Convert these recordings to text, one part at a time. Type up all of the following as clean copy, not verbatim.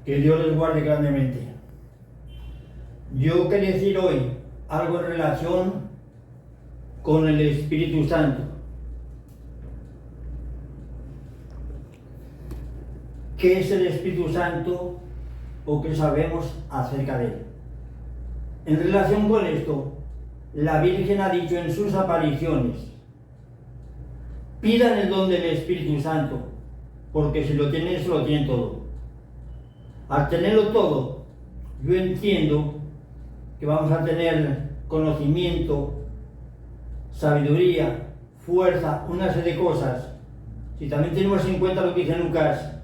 Que Dios les guarde grandemente. Yo quería decir hoy algo en relación con el Espíritu Santo. ¿Qué es el Espíritu Santo o qué sabemos acerca de él? En relación con esto, la Virgen ha dicho en sus apariciones: pidan el don del Espíritu Santo, porque si lo tienen, se lo tienen todo. Al tenerlo todo, yo entiendo que vamos a tener conocimiento, sabiduría, fuerza, una serie de cosas. Si también tenemos en cuenta lo que dice Lucas,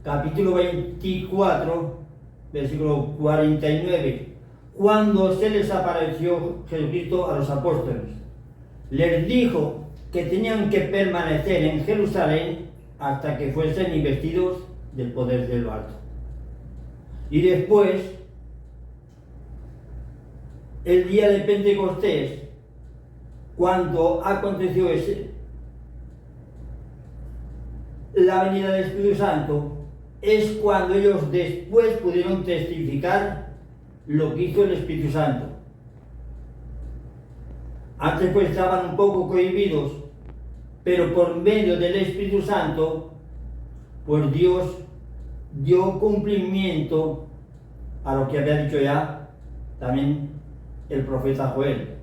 capítulo 24, versículo 49, cuando se les apareció Jesucristo a los apóstoles, les dijo que tenían que permanecer en Jerusalén hasta que fuesen investidos del poder de lo alto. Y después, el día de Pentecostés, cuando aconteció la venida del Espíritu Santo, es cuando ellos después pudieron testificar lo que hizo el Espíritu Santo. Antes pues estaban un poco cohibidos, pero por medio del Espíritu Santo, pues Dios dio cumplimiento a lo que había dicho ya también el profeta Joel.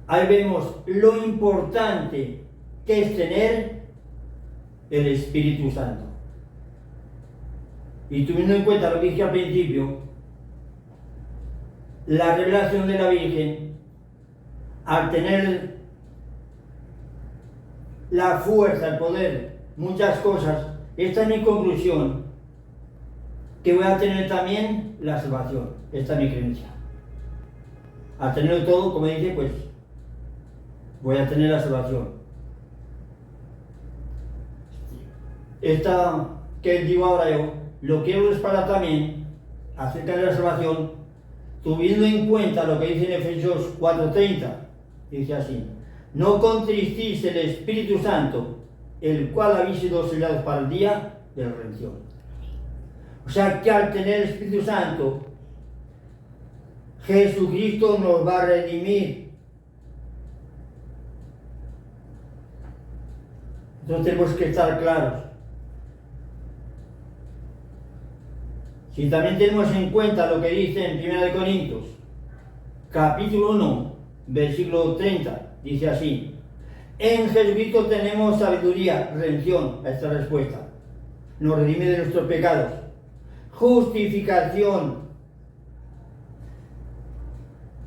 Ahí vemos lo importante que es tener el Espíritu Santo. Y teniendo en cuenta lo que dije al principio, la revelación de la Virgen, al tener la fuerza, el poder, muchas cosas, esta es mi conclusión, que voy a tener también la salvación. Esta es mi creencia. Al tenerlo todo, como dice, pues voy a tener la salvación. Esta que digo ahora yo, lo quiero respaldar también acerca de la salvación, teniendo en cuenta lo que dice en Efesios 4:30. Dice así: no contristéis el Espíritu Santo, el cual habéis sido sellados para el día de la redención. O sea que al tener el Espíritu Santo, Jesucristo nos va a redimir. Entonces tenemos que estar claros. Si también tenemos en cuenta lo que dice en 1 Corintios, capítulo 1, versículo 30, dice así: en Jesucristo tenemos sabiduría, redención. A esta respuesta nos redime de nuestros pecados, justificación.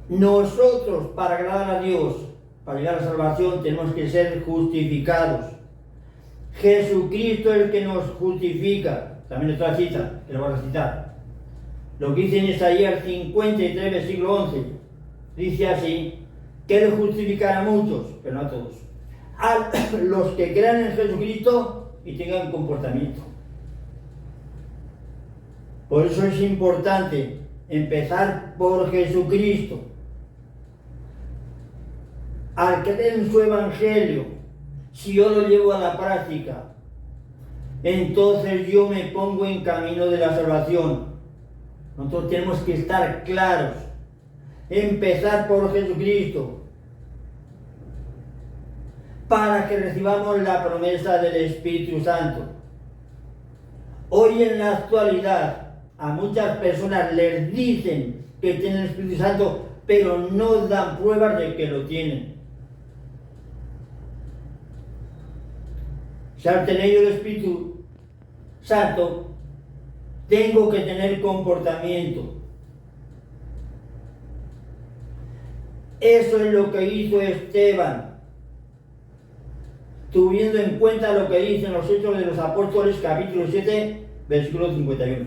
Nosotros, para agradar a Dios, para llegar a la salvación, tenemos que ser justificados. Jesucristo es el que nos justifica. También otra cita, que lo voy a recitar. Lo que dice en Isaías 53, versículo 11, dice así: que Él justificará a muchos, pero no a todos, a los que crean en Jesucristo y tengan comportamiento. Por eso es importante empezar por Jesucristo. Al creer en su Evangelio, si yo lo llevo a la práctica, entonces yo me pongo en camino de la salvación. Nosotros tenemos que estar claros, empezar por Jesucristo, para que recibamos la promesa del Espíritu Santo. Hoy en la actualidad, a muchas personas les dicen que tienen el Espíritu Santo, pero no dan pruebas de que lo tienen. Si al tener yo el Espíritu Santo, tengo que tener comportamiento. Eso es lo que hizo Esteban, tuviendo en cuenta lo que dicen los Hechos de los Apóstoles, capítulo 7, versículo 51.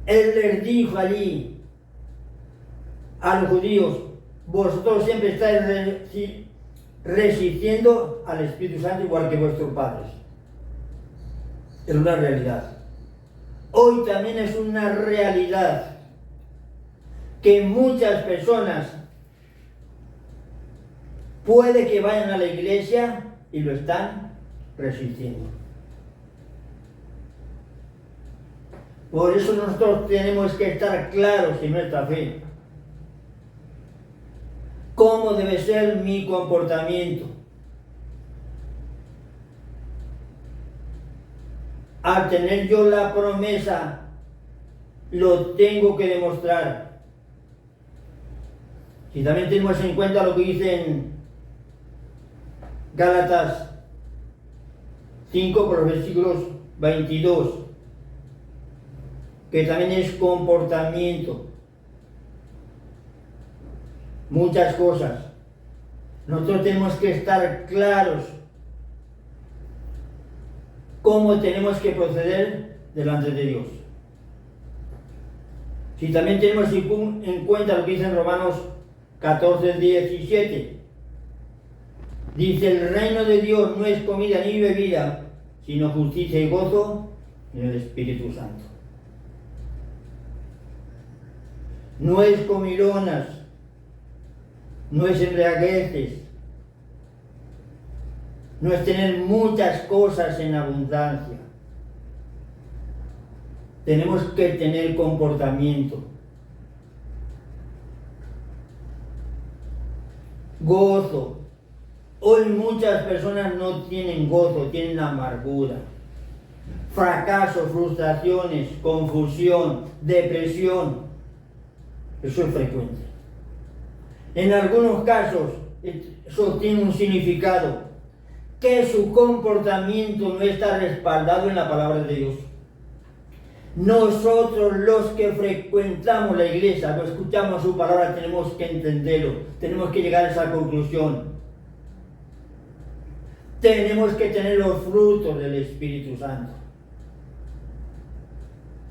Él les dijo allí a los judíos: vosotros siempre estáis resistiendo al Espíritu Santo igual que vuestros padres. Es una realidad. Hoy también es una realidad que muchas personas puede que vayan a la iglesia y lo están resistiendo. Por eso nosotros tenemos que estar claros en nuestra fe. ¿Cómo debe ser mi comportamiento? Al tener yo la promesa, lo tengo que demostrar. Si también tenemos en cuenta lo que dice en Gálatas 5 por los versículos 22, que también es comportamiento. Muchas cosas. Nosotros tenemos que estar claros cómo tenemos que proceder delante de Dios. Si también tenemos en cuenta lo que dice en Romanos 14, 17, dice: el reino de Dios no es comida ni bebida, sino justicia y gozo en el Espíritu Santo. No es comilonas, no es embriagueces, no es tener muchas cosas en abundancia. Tenemos que tener comportamiento. Gozo. Hoy muchas personas no tienen gozo, tienen amargura. Fracasos, frustraciones, confusión, depresión. Eso es frecuente. En algunos casos, eso tiene un significado, que su comportamiento no está respaldado en la palabra de Dios. Nosotros los que frecuentamos la iglesia, lo escuchamos su palabra, tenemos que entenderlo, tenemos que llegar a esa conclusión. Tenemos que tener los frutos del Espíritu Santo.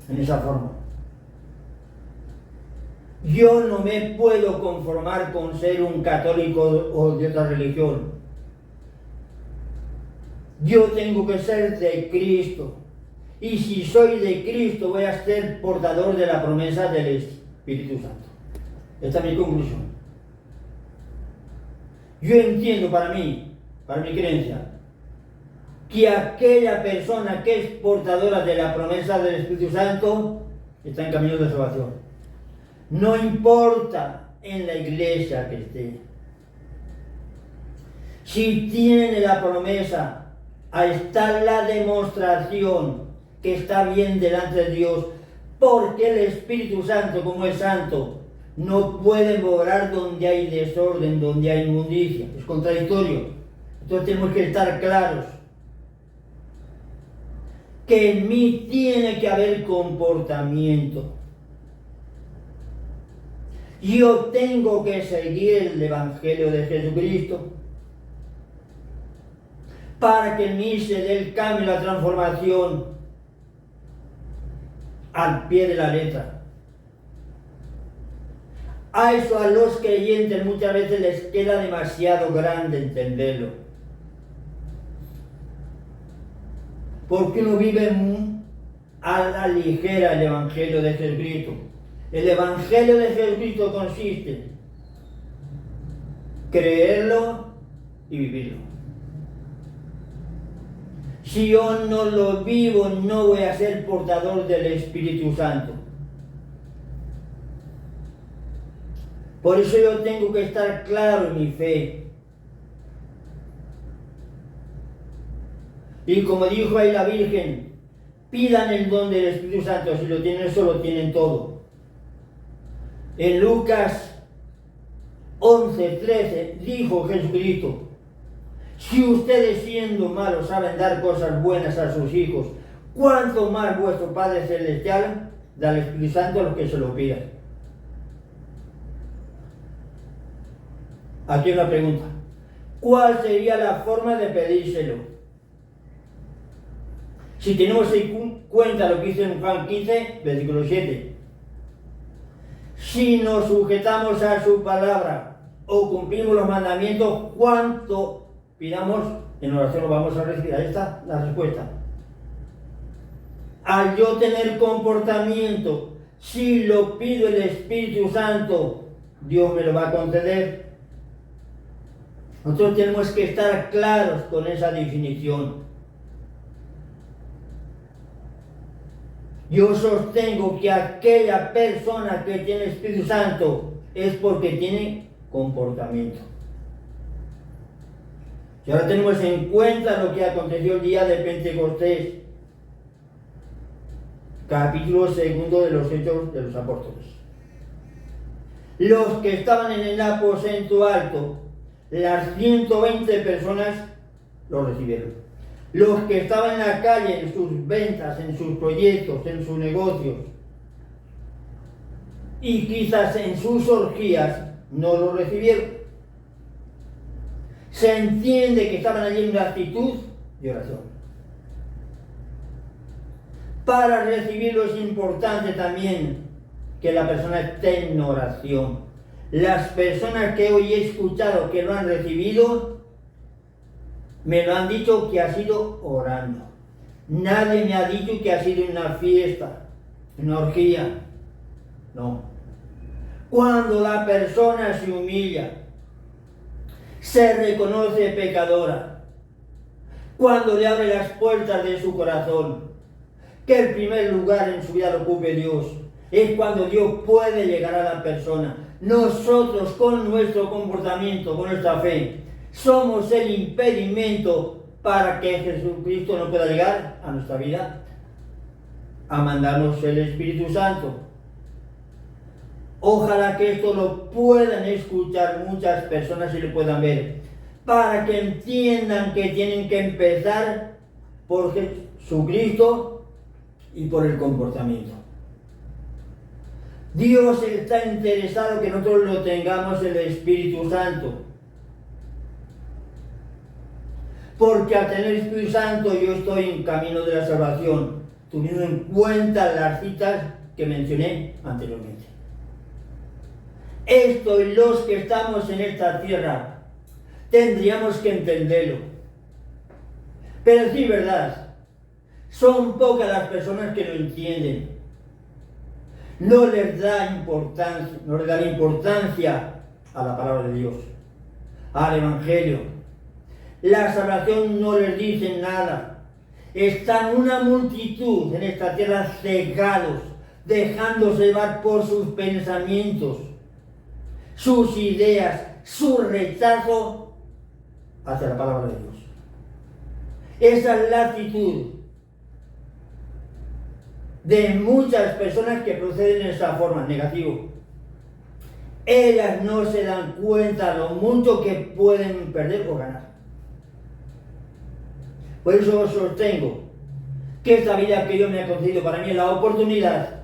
En esa forma. Yo no me puedo conformar con ser un católico o de otra religión. Yo tengo que ser de Cristo. Y si soy de Cristo, voy a ser portador de la promesa del Espíritu Santo. Esta es mi conclusión. Yo entiendo para mi creencia, que aquella persona que es portadora de la promesa del Espíritu Santo está en camino de salvación. No importa en la iglesia que esté. Si tiene la promesa, ahí está la demostración que está bien delante de Dios, porque el Espíritu Santo, como es santo, no puede morar donde hay desorden, donde hay inmundicia. Es contradictorio. Entonces tenemos que estar claros que en mí tiene que haber comportamiento. Yo tengo que seguir el Evangelio de Jesucristo para que en mí se dé el cambio, la transformación al pie de la letra. A eso a los creyentes muchas veces les queda demasiado grande entenderlo. Porque uno vive a la ligera el Evangelio de Jesucristo. El Evangelio de Jesucristo consiste en creerlo y vivirlo. Si yo no lo vivo, no voy a ser portador del Espíritu Santo. Por eso yo tengo que estar claro en mi fe. Y como dijo ahí la Virgen, pidan el don del Espíritu Santo. Si lo tienen, eso lo tienen todo. En Lucas 11:13 dijo Jesucristo: si ustedes siendo malos saben dar cosas buenas a sus hijos, ¿cuánto más vuestro Padre Celestial da al Espíritu Santo a los que se lo pidan? Aquí una pregunta. ¿Cuál sería la forma de pedírselo? Si tenemos en cuenta lo que dice en Juan 15, versículo 7. Si nos sujetamos a su palabra o cumplimos los mandamientos, ¿cuánto pidamos en oración lo vamos a recibir? Ahí está la respuesta. Al yo tener comportamiento, si lo pido el Espíritu Santo, Dios me lo va a conceder. Nosotros tenemos que estar claros con esa definición. Yo sostengo que aquella persona que tiene Espíritu Santo es porque tiene comportamiento. Si ahora tenemos en cuenta lo que aconteció el día de Pentecostés, capítulo 2 de los Hechos de los Apóstoles. Los que estaban en el aposento alto, las 120 personas lo recibieron. Los que estaban en la calle, en sus ventas, en sus proyectos, en sus negocios, y quizás en sus orgías, no lo recibieron. Se entiende que estaban allí en una actitud de oración. Para recibirlo es importante también que la persona esté en oración. Las personas que hoy he escuchado que lo han recibido, me lo han dicho que ha sido orando. Nadie me ha dicho que ha sido una fiesta, una orgía. No. Cuando la persona se humilla, se reconoce pecadora, cuando le abre las puertas de su corazón, que el primer lugar en su vida lo ocupe Dios, es cuando Dios puede llegar a la persona. Nosotros con nuestro comportamiento, con nuestra fe, somos el impedimento para que Jesucristo no pueda llegar a nuestra vida, a mandarnos el Espíritu Santo. Ojalá que esto lo puedan escuchar muchas personas y lo puedan ver, para que entiendan que tienen que empezar por Jesucristo y por el comportamiento. Dios está interesado que nosotros lo tengamos el Espíritu Santo. Porque al tener el Espíritu Santo yo estoy en camino de la salvación, teniendo en cuenta las citas que mencioné anteriormente. Esto y los que estamos en esta tierra tendríamos que entenderlo. Pero sí, verdad, son pocas las personas que lo entienden. No les da importancia, no les da importancia a la palabra de Dios, al Evangelio. La salvación no les dice nada. Están una multitud en esta tierra cegados, dejándose llevar por sus pensamientos, sus ideas, su rechazo hacia la palabra de Dios. Esa es la actitud de muchas personas que proceden de esa forma, negativo. Ellas no se dan cuenta lo mucho que pueden perder o ganar. Por eso os sostengo que esta vida que Dios me ha concedido para mí es la oportunidad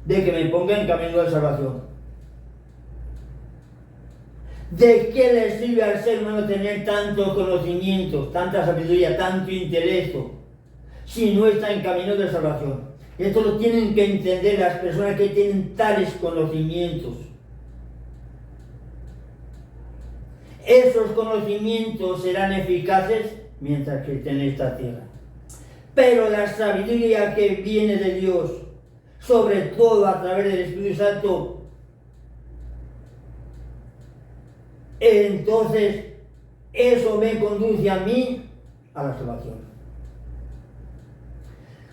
de que me ponga en camino de salvación. ¿De qué le sirve al ser humano tener tantos conocimientos, tanta sabiduría, tanto intelecto, si no está en camino de salvación? Esto lo tienen que entender las personas que tienen tales conocimientos. Esos conocimientos serán eficaces mientras que estén en esta tierra. Pero la sabiduría que viene de Dios, sobre todo a través del Espíritu Santo, entonces eso me conduce a mí a la salvación.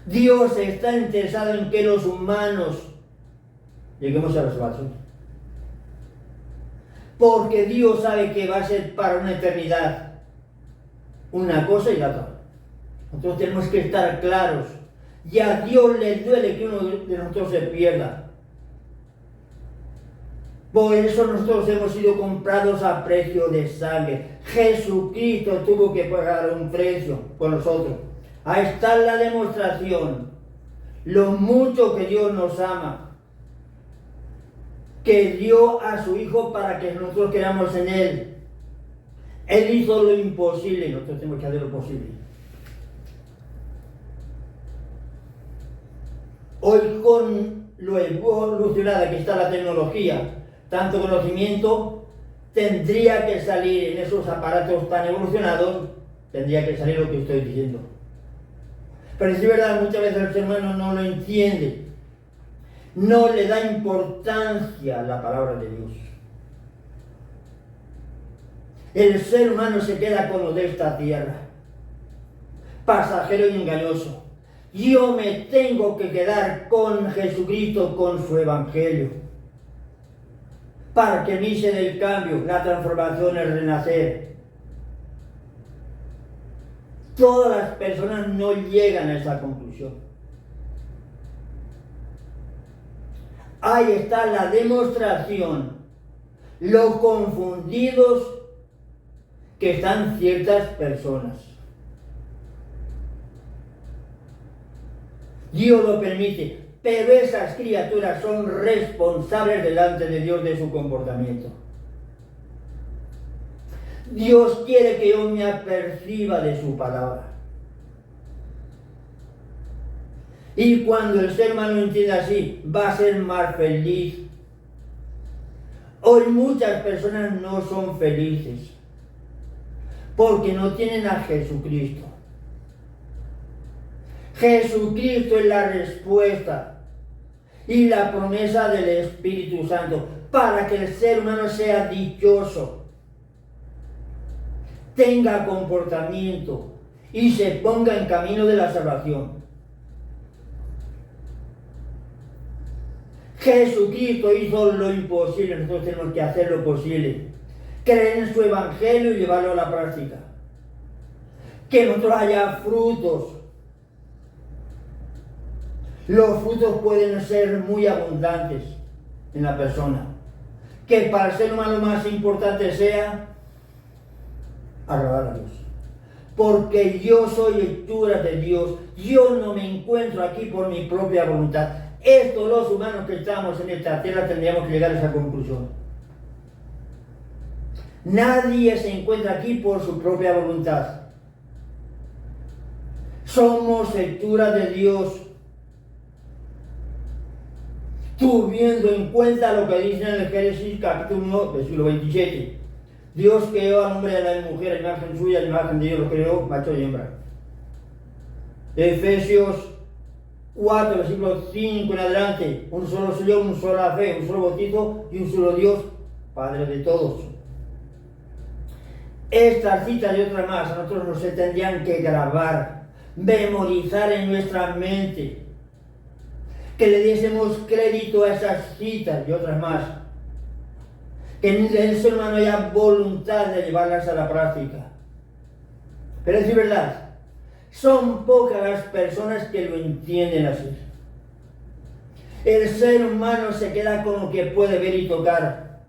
Dios está interesado en que los humanos lleguemos a la salvación, porque Dios sabe que va a ser para una eternidad una cosa y la otra. Nosotros tenemos que estar claros, y a Dios le duele que uno de nosotros se pierda. Por eso nosotros hemos sido comprados a precio de sangre. Jesucristo tuvo que pagar un precio por nosotros. Ahí está la demostración, lo mucho que Dios nos ama, que dio a su Hijo para que nosotros creamos en Él. Él hizo lo imposible y nosotros tenemos que hacer lo posible. Hoy, con lo evolucionada que está la tecnología, tanto conocimiento, tendría que salir en esos aparatos tan evolucionados, tendría que salir lo que estoy diciendo. Pero es verdad, muchas veces el ser humano no lo entiende, no le da importancia a la palabra de Dios. El ser humano se queda con lo de esta tierra, pasajero y engañoso. Yo me tengo que quedar con Jesucristo, con su Evangelio, para que a mí se dé el cambio, la transformación, el renacer. Todas las personas no llegan a esa conclusión. Ahí está la demostración, lo confundidos que están ciertas personas. Dios lo permite, pero esas criaturas son responsables delante de Dios de su comportamiento. Dios quiere que yo me aperciba de su palabra. Y cuando el ser humano entienda así, va a ser más feliz. Hoy muchas personas no son felices porque no tienen a Jesucristo. Jesucristo es la respuesta y la promesa del Espíritu Santo para que el ser humano sea dichoso, tenga comportamiento y se ponga en camino de la salvación. Jesucristo hizo lo imposible, nosotros tenemos que hacer lo posible, creer en su Evangelio y llevarlo a la práctica. Que en nosotros haya frutos. Los frutos pueden ser muy abundantes en la persona. Que para el ser humano lo más importante sea agradar a Dios. Porque yo soy hechura de Dios. Yo no me encuentro aquí por mi propia voluntad. Esto los humanos que estamos en esta tierra tendríamos que llegar a esa conclusión. Nadie se encuentra aquí por su propia voluntad. Somos hechura de Dios. Tuviendo en cuenta lo que dice en el Génesis capítulo 1, versículo 27. Dios creó al hombre y a la mujer, a imagen suya, a imagen de Dios lo creó, macho y hembra. Efesios 4, versículo 5 en adelante. Un solo Señor, un sola fe, un solo bautizo y un solo Dios, Padre de todos. Estas citas y otras más a nosotros nos se tendrían que grabar, memorizar en nuestra mente. Que le diésemos crédito a esas citas y otras más. Que en el ser humano haya voluntad de llevarlas a la práctica. Pero es verdad, son pocas las personas que lo entienden así. El ser humano se queda con lo que puede ver y tocar.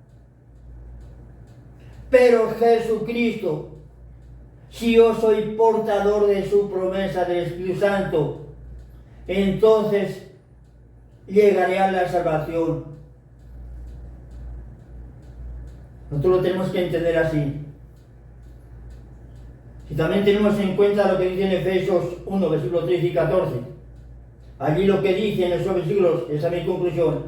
Pero Jesucristo, si yo soy portador de su promesa del Espíritu Santo, entonces llegaré a la salvación. Nosotros lo tenemos que entender así. Si también tenemos en cuenta lo que dice en Efesios 1, versículos 13 y 14, allí lo que dice en esos versículos, esa es mi conclusión,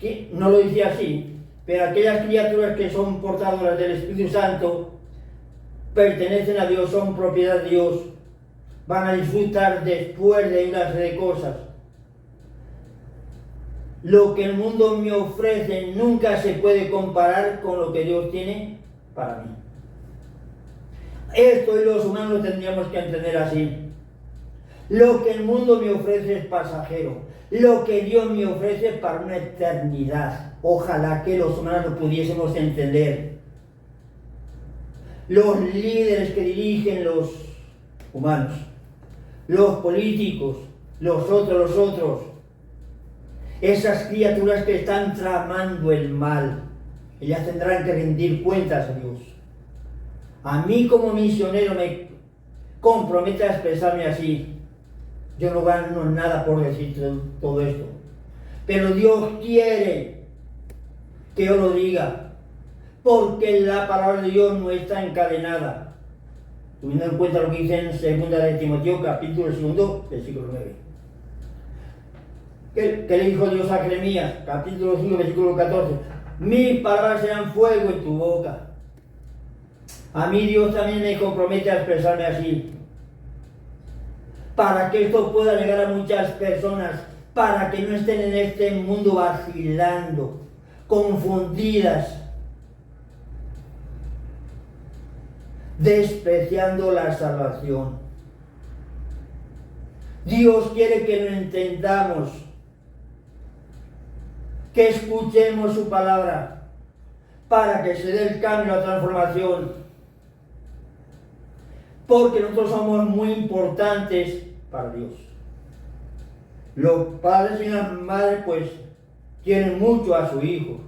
que no lo dice así, pero aquellas criaturas que son portadoras del Espíritu Santo pertenecen a Dios, son propiedad de Dios, van a disfrutar después de una serie de cosas. Lo que el mundo me ofrece nunca se puede comparar con lo que Dios tiene para mí. Esto y los humanos lo tendríamos que entender así. Lo que el mundo me ofrece es pasajero. Lo que Dios me ofrece es para una eternidad. Ojalá que los humanos lo pudiésemos entender. Los líderes que dirigen los humanos, los políticos, los otros, esas criaturas que están tramando el mal, ellas tendrán que rendir cuentas a Dios. A mí como misionero me compromete a expresarme así. Yo no gano nada por decir todo esto. Pero Dios quiere que yo lo diga, porque la palabra de Dios no está encadenada. Teniendo en cuenta lo que dice en 2 de Timoteo, capítulo 2, versículo 9. ¿Qué le dijo Dios a Jeremías? Capítulo 5, versículo 14. Mis palabras serán fuego en tu boca. A mí Dios también me compromete a expresarme así. Para que esto pueda llegar a muchas personas, para que no estén en este mundo vacilando, confundidas, despreciando la salvación. Dios quiere que lo entendamos, que escuchemos su palabra, para que se dé el cambio, la transformación. Porque nosotros somos muy importantes para Dios. Los padres y las madres pues quieren mucho a su hijo.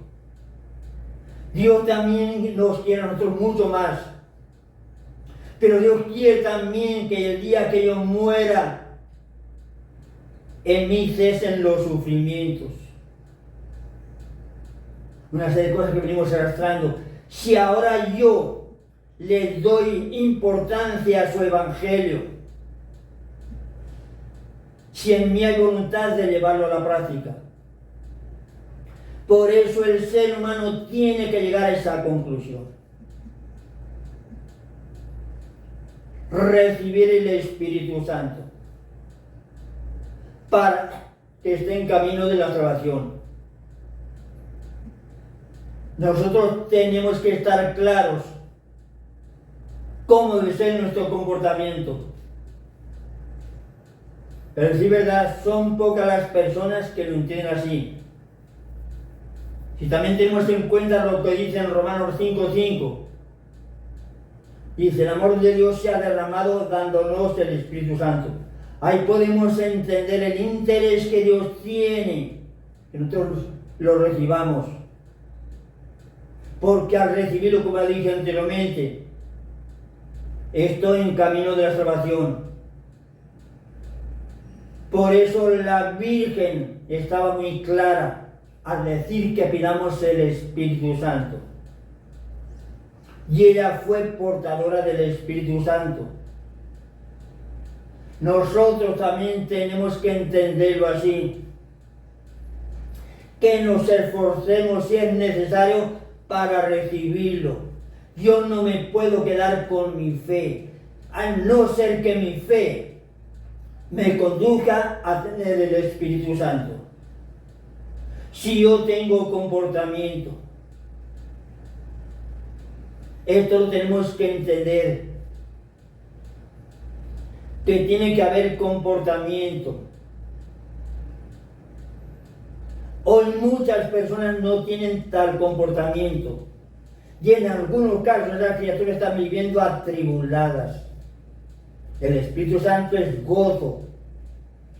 Dios también nos quiere a nosotros mucho más. Pero Dios quiere también que el día que yo muera, en mí cesen los sufrimientos. Una serie de cosas que venimos arrastrando. Si ahora yo le doy importancia a su evangelio, si en mí hay voluntad de llevarlo a la práctica. Por eso el ser humano tiene que llegar a esa conclusión. Recibir el Espíritu Santo para que esté en camino de la salvación. Nosotros tenemos que estar claros cómo debe ser nuestro comportamiento. Pero sí, verdad, son pocas las personas que lo entienden así. Si también tenemos en cuenta lo que dice en Romanos 5:5, dice: el amor de Dios se ha derramado dándonos el Espíritu Santo. Ahí podemos entender el interés que Dios tiene, que nosotros lo recibamos. Porque al recibirlo, como dije anteriormente, estoy en camino de la salvación. Por eso la Virgen estaba muy clara al decir que pidamos el Espíritu Santo. Y ella fue portadora del Espíritu Santo. Nosotros también tenemos que entenderlo así. Que nos esforcemos si es necesario para recibirlo. Yo no me puedo quedar con mi fe, a no ser que mi fe me conduzca a tener el Espíritu Santo. Si yo tengo comportamiento, esto lo tenemos que entender, que tiene que haber comportamiento. Hoy muchas personas no tienen tal comportamiento y en algunos casos las criaturas están viviendo atribuladas. El Espíritu Santo es gozo,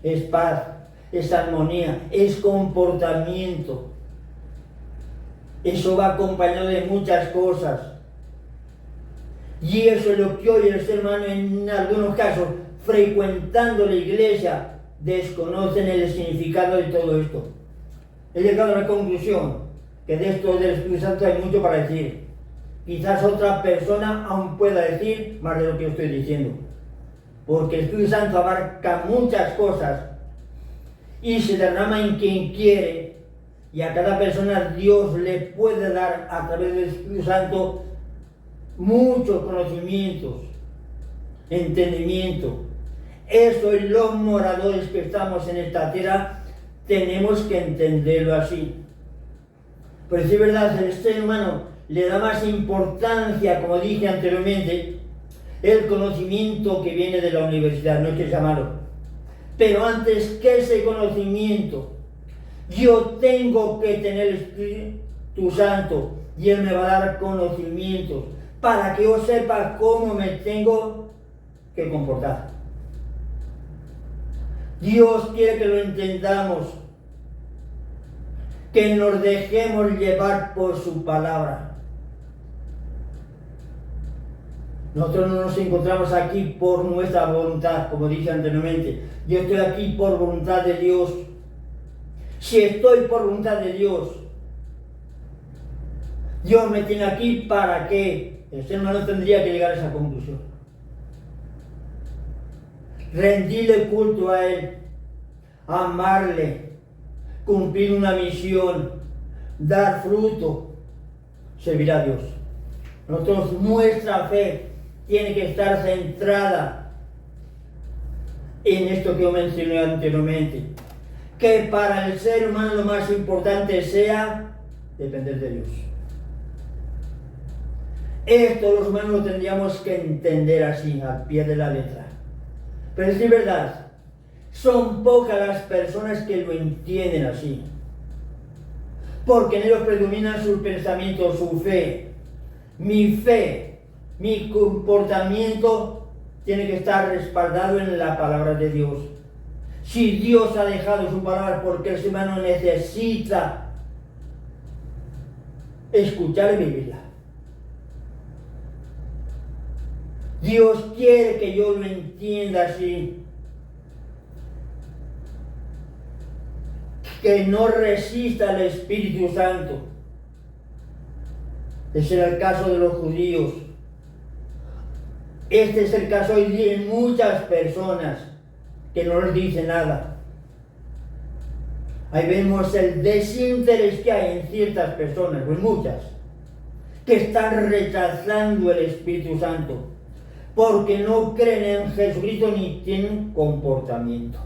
es paz, es armonía, es comportamiento. Eso va acompañado de muchas cosas. Y eso es lo que hoy el ser humano, en algunos casos, frecuentando la iglesia, desconocen el significado de todo esto. He llegado a la conclusión que de esto del Espíritu Santo hay mucho para decir. Quizás otra persona aún pueda decir más de lo que yo estoy diciendo. Porque el Espíritu Santo abarca muchas cosas y se derrama en quien quiere, y a cada persona Dios le puede dar a través del Espíritu Santo muchos conocimientos, entendimiento. Eso es los moradores que estamos en esta tierra, tenemos que entenderlo así. Pero si es verdad, el ser humano le da más importancia, como dije anteriormente, el conocimiento que viene de la universidad, no es que sea malo. Pero antes que ese conocimiento, yo tengo que tener el Espíritu Santo y Él me va a dar conocimientos para que yo sepa cómo me tengo que comportar. Dios quiere que lo entendamos, que nos dejemos llevar por su palabra. Nosotros no nos encontramos aquí por nuestra voluntad, como dije anteriormente. Yo estoy aquí por voluntad de Dios. Si estoy por voluntad de Dios, Dios me tiene aquí para que el ser humano tendría que llegar a esa conclusión. Rendirle culto a Él, amarle, cumplir una misión, dar fruto, servir a Dios. Nosotros, nuestra fe tiene que estar centrada en esto que yo mencioné anteriormente, que para el ser humano lo más importante sea depender de Dios. Esto los humanos lo tendríamos que entender así, al pie de la letra. Pero es verdad, Son pocas las personas que lo entienden así. Porque en ellos predominan sus pensamientos, su fe. Mi comportamiento tiene que estar respaldado en la palabra de Dios. Si Dios ha dejado su palabra porque el ser humano necesita escuchar y vivirla. Dios quiere que yo lo entienda así. Que no resista al Espíritu Santo. Ese era el caso de los judíos. Este es el caso hoy día en muchas personas que no les dice nada. Ahí vemos el desinterés que hay en ciertas personas, pues muchas, que están rechazando el Espíritu Santo porque no creen en Jesucristo ni tienen comportamiento.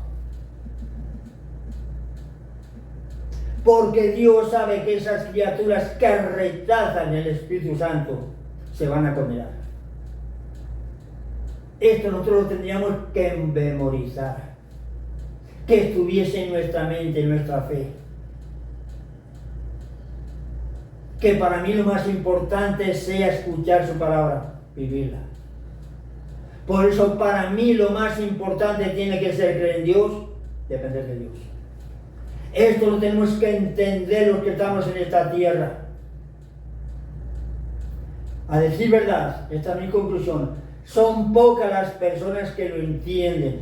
Porque Dios sabe que esas criaturas que rechazan el Espíritu Santo se van a condenar. Esto nosotros lo tendríamos que memorizar, que estuviese en nuestra mente, en nuestra fe. Que para mí lo más importante sea escuchar su palabra, vivirla. Por eso para mí lo más importante tiene que ser creer en Dios, depender de Dios. Esto lo tenemos que entender los que estamos en esta tierra. A decir verdad, esta es mi conclusión, son pocas las personas que lo entienden.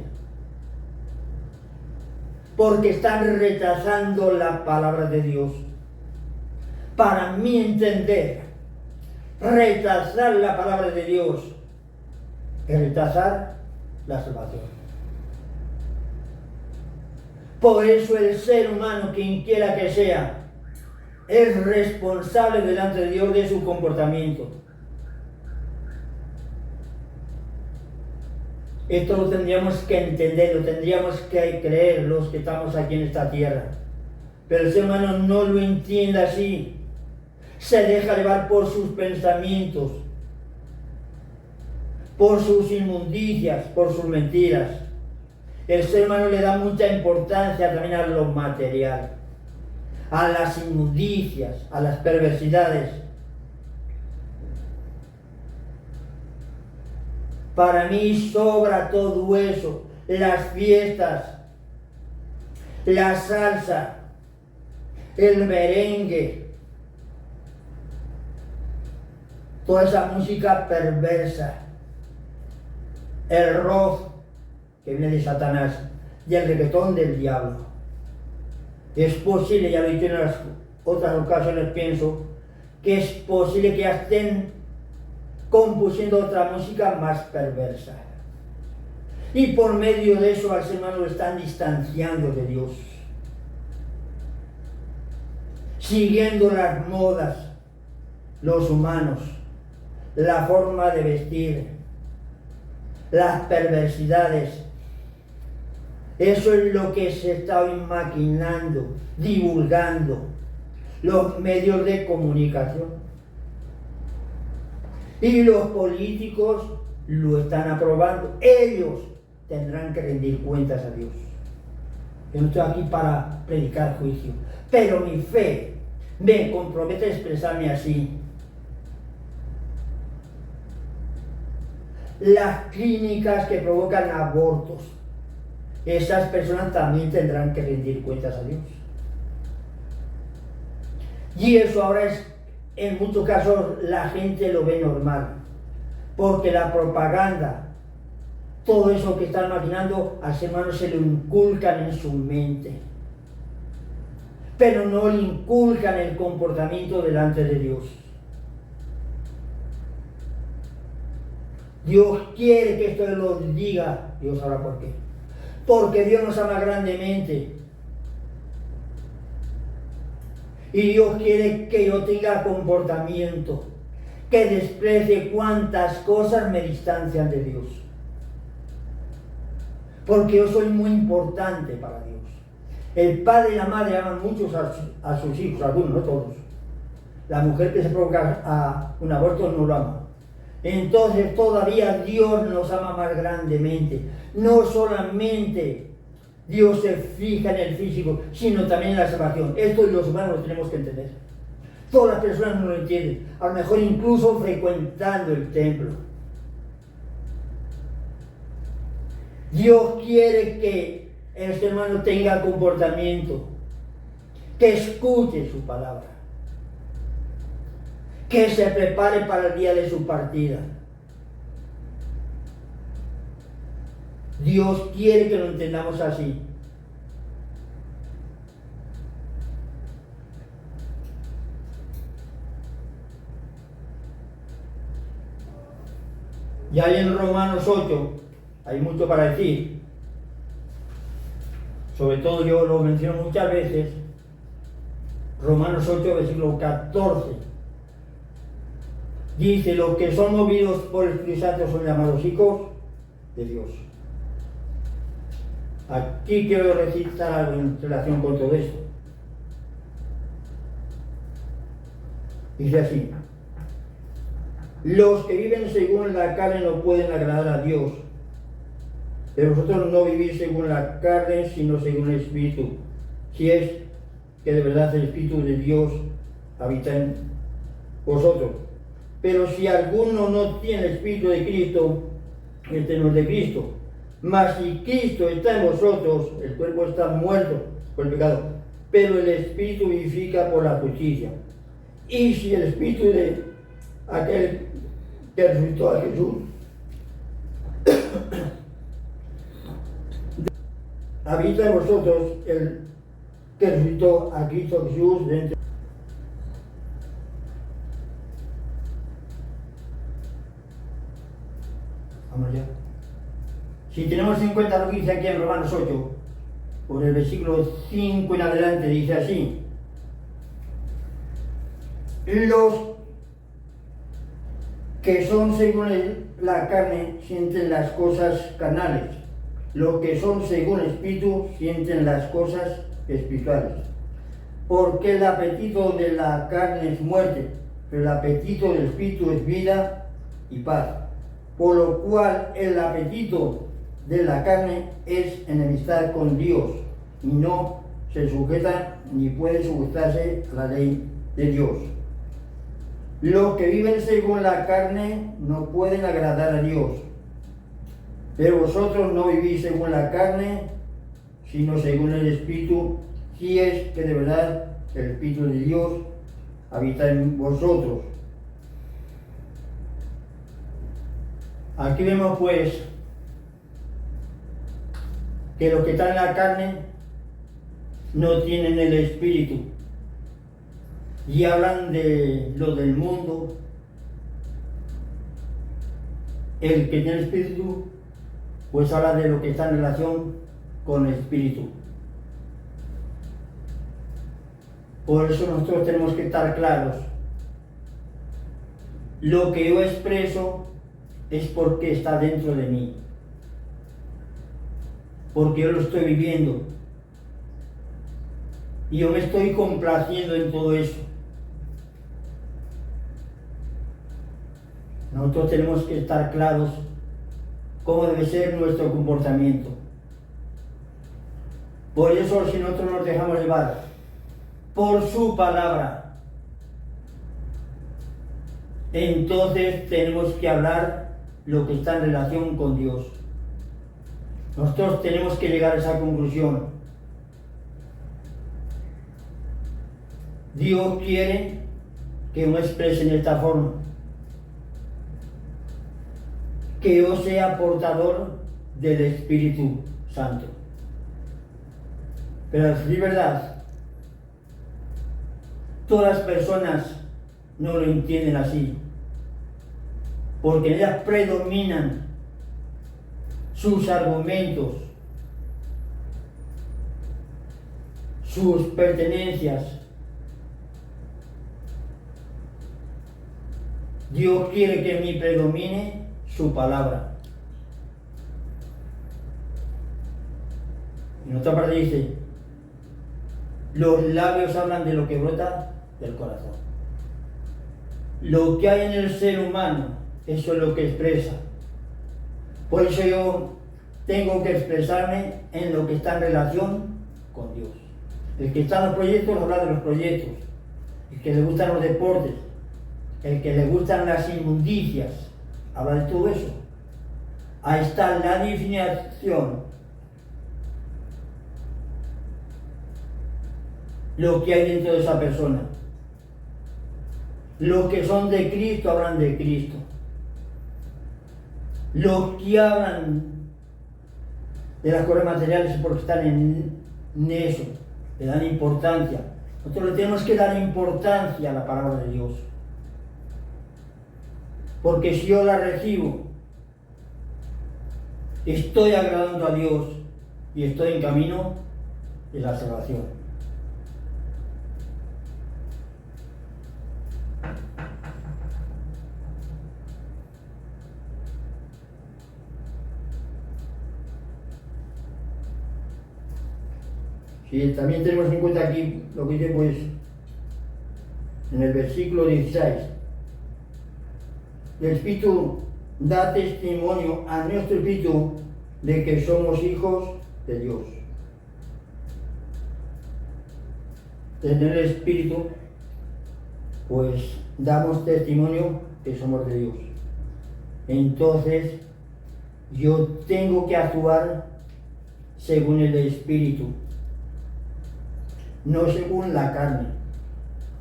Porque están rechazando la palabra de Dios. Para mí entender, rechazar la palabra de Dios es rechazar la salvación. Por eso el ser humano, quien quiera que sea, es responsable delante de Dios de su comportamiento. Esto lo tendríamos que entender, lo tendríamos que creer los que estamos aquí en esta tierra. Pero el ser humano no lo entiende así. Se deja llevar por sus pensamientos, por sus inmundicias, por sus mentiras. El ser humano le da mucha importancia también a lo material, a las inmundicias, a las perversidades. Para mí sobra todo eso, las fiestas, la salsa, el merengue, toda esa música perversa, el rock que viene de Satanás y el reggaetón del diablo. Es posible, ya lo he dicho en las otras ocasiones, pienso, que es posible que estén compusiendo otra música más perversa. Y por medio de eso al ser humano lo están distanciando de Dios. Siguiendo las modas, los humanos, la forma de vestir, las perversidades. Eso es lo que se está hoy maquinando, divulgando los medios de comunicación. Y los políticos lo están aprobando. Ellos tendrán que rendir cuentas a Dios. Yo no estoy aquí para predicar juicio, pero mi fe me compromete a expresarme así. Las clínicas que provocan abortos, esas personas también tendrán que rendir cuentas a Dios. Y eso ahora es, en muchos casos, la gente lo ve normal, porque la propaganda, todo eso que están maquinando, al ser humano se lo inculcan en su mente, pero no le inculcan el comportamiento delante de Dios. Dios quiere que esto lo diga, Dios sabrá por qué. Porque Dios nos ama grandemente. Y Dios quiere que yo tenga comportamiento, que desprecie cuántas cosas me distancian de Dios. Porque yo soy muy importante para Dios. El padre y la madre aman mucho a sus hijos, algunos, no todos. La mujer que se provoca a un aborto no lo ama. Entonces todavía Dios nos ama más grandemente. No solamente Dios se fija en el físico, sino también en la salvación. Esto los humanos lo tenemos que entender. Todas las personas no lo entienden, a lo mejor incluso frecuentando el templo. Dios quiere que el ser humano tenga comportamiento, que escuche su palabra, que se prepare para el día de su partida. Dios quiere que lo entendamos así. Y ahí en Romanos 8 hay mucho para decir. Sobre todo yo lo menciono muchas veces. Romanos 8, versículo 14. Dice, los que son movidos por el Espíritu Santo son llamados hijos de Dios. Aquí quiero recitar algo en relación con todo esto. Dice así: los que viven según la carne no pueden agradar a Dios, pero vosotros no vivís según la carne, sino según el Espíritu, si es que de verdad el Espíritu de Dios habita en vosotros. Pero si alguno no tiene el Espíritu de Cristo, este no es de Cristo. Mas si Cristo está en vosotros, el cuerpo está muerto por el pecado, pero el Espíritu vivifica por la justicia. Y si el Espíritu de aquel que resucitó a Jesús habita en vosotros, el que resucitó a Cristo Jesús de entre. Vamos ya. Si tenemos en cuenta lo que dice aquí en Romanos 8, por el versículo 5 en adelante, dice así: los que son según la carne sienten las cosas carnales, los que son según el Espíritu sienten las cosas espirituales. Porque el apetito de la carne es muerte, pero el apetito del Espíritu es vida y paz. Por lo cual el apetito de la carne es enemistad con Dios, y no se sujeta ni puede sujetarse a la ley de Dios. Los que viven según la carne no pueden agradar a Dios, pero vosotros no vivís según la carne, sino según el Espíritu, si es que de verdad el Espíritu de Dios habita en vosotros. Aquí vemos pues que los que están en la carne no tienen el Espíritu y hablan de lo del mundo. El que tiene el Espíritu pues habla de lo que está en relación con el Espíritu. Por eso nosotros tenemos que estar claros. Lo que yo expreso es porque está dentro de mí, porque yo lo estoy viviendo y yo me estoy complaciendo en todo eso. Nosotros tenemos que estar claros cómo debe ser nuestro comportamiento. Por eso, si nosotros nos dejamos llevar por su palabra, entonces tenemos que hablar lo que está en relación con Dios. Nosotros tenemos que llegar a esa conclusión. Dios quiere que uno exprese en esta forma, que yo sea portador del Espíritu Santo. Pero es verdad, todas las personas no lo entienden así, porque en ellas predominan sus argumentos, sus pertenencias. Dios quiere que en mí predomine su palabra. En otra parte dice, los labios hablan de lo que brota del corazón. Lo que hay en el ser humano, eso es lo que expresa. Por eso yo tengo que expresarme en lo que está en relación con Dios. El que está en los proyectos habla de los proyectos. El que le gustan los deportes, el que le gustan las inmundicias, habla de todo eso. Ahí está la definición. Lo que hay dentro de esa persona. Los que son de Cristo hablan de Cristo. Los que hablan de las cosas materiales es porque están en eso, le dan importancia. Nosotros le tenemos que dar importancia a la palabra de Dios. Porque si yo la recibo, estoy agradando a Dios y estoy en camino de la salvación. Y también tenemos en cuenta aquí lo que dice pues en el versículo 16. El Espíritu da testimonio a nuestro espíritu de que somos hijos de Dios. En el Espíritu pues damos testimonio que somos de Dios. Entonces yo tengo que actuar según el Espíritu, no según la carne.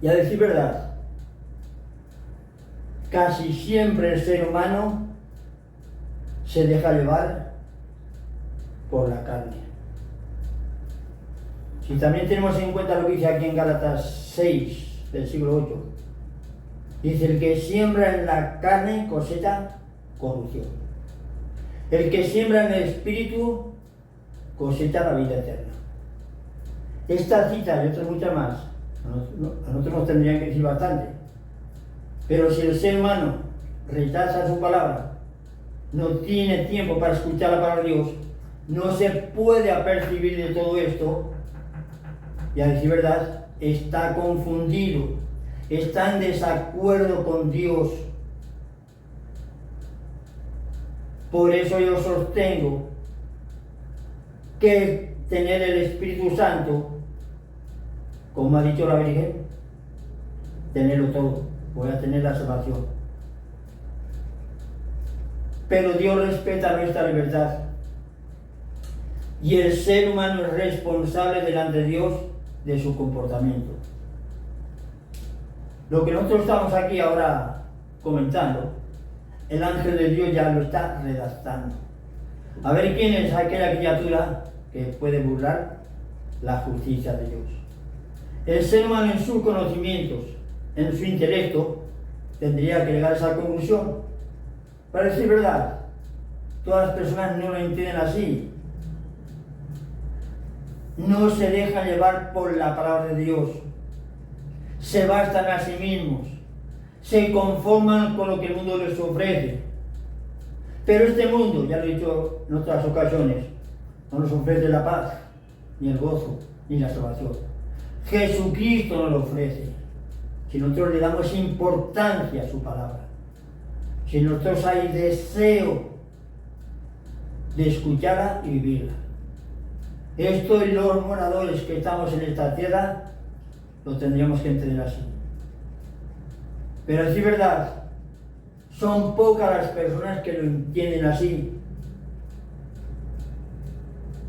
Y a decir verdad, casi siempre el ser humano se deja llevar por la carne. Si también tenemos en cuenta lo que dice aquí en Gálatas 6, versículo 8, dice: el que siembra en la carne cosecha corrupción. El que siembra en el Espíritu cosecha la vida eterna. Esta cita y otras muchas más, a nosotros nos tendrían que decir bastante. Pero si el ser humano rechaza su palabra, no tiene tiempo para escuchar la palabra de Dios, no se puede apercibir de todo esto, y a decir verdad, está confundido, está en desacuerdo con Dios. Por eso yo sostengo que tener el Espíritu Santo, como ha dicho la Virgen, tenerlo todo, voy a tener la salvación. Pero Dios respeta nuestra libertad y el ser humano es responsable delante de Dios de su comportamiento. Lo que nosotros estamos aquí ahora comentando, el ángel de Dios ya lo está redactando. A ver quién es aquella criatura que puede burlar la justicia de Dios. El ser humano en sus conocimientos, en su intelecto, tendría que llegar a esa conclusión. Para decir verdad, todas las personas no lo entienden así. No se dejan llevar por la palabra de Dios. Se bastan a sí mismos. Se conforman con lo que el mundo les ofrece. Pero este mundo, ya lo he dicho en otras ocasiones, no nos ofrece la paz, ni el gozo, ni la salvación. Jesucristo nos lo ofrece. Si nosotros le damos importancia a su palabra, si nosotros hay deseo de escucharla y vivirla. Esto y los moradores que estamos en esta tierra lo tendríamos que entender así. Pero es verdad, son pocas las personas que lo entienden así,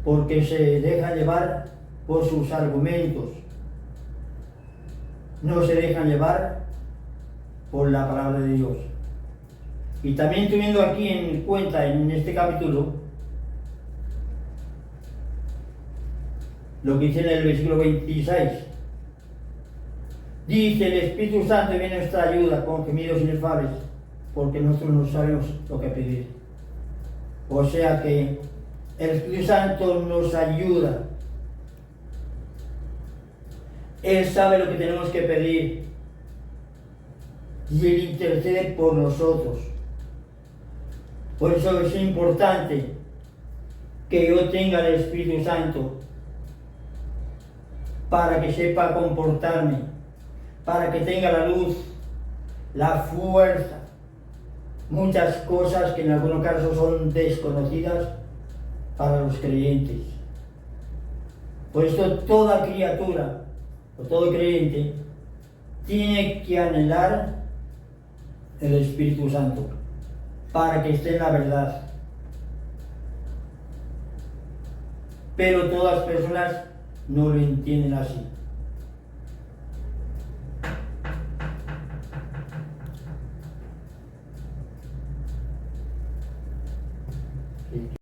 porque se dejan llevar por sus argumentos, no se dejan llevar por la palabra de Dios. Y también teniendo aquí en cuenta en este capítulo lo que dice en el versículo 26, dice: el Espíritu Santo viene a nuestra ayuda con gemidos inefables, porque nosotros no sabemos lo que pedir. O sea que el Espíritu Santo nos ayuda. Él sabe lo que tenemos que pedir y Él intercede por nosotros. Por eso es importante que yo tenga el Espíritu Santo, para que sepa comportarme, para que tenga la luz, la fuerza, muchas cosas que en algunos casos son desconocidas, para los creyentes. Por esto toda criatura o todo creyente tiene que anhelar el Espíritu Santo para que esté en la verdad. Pero todas las personas no lo entienden así.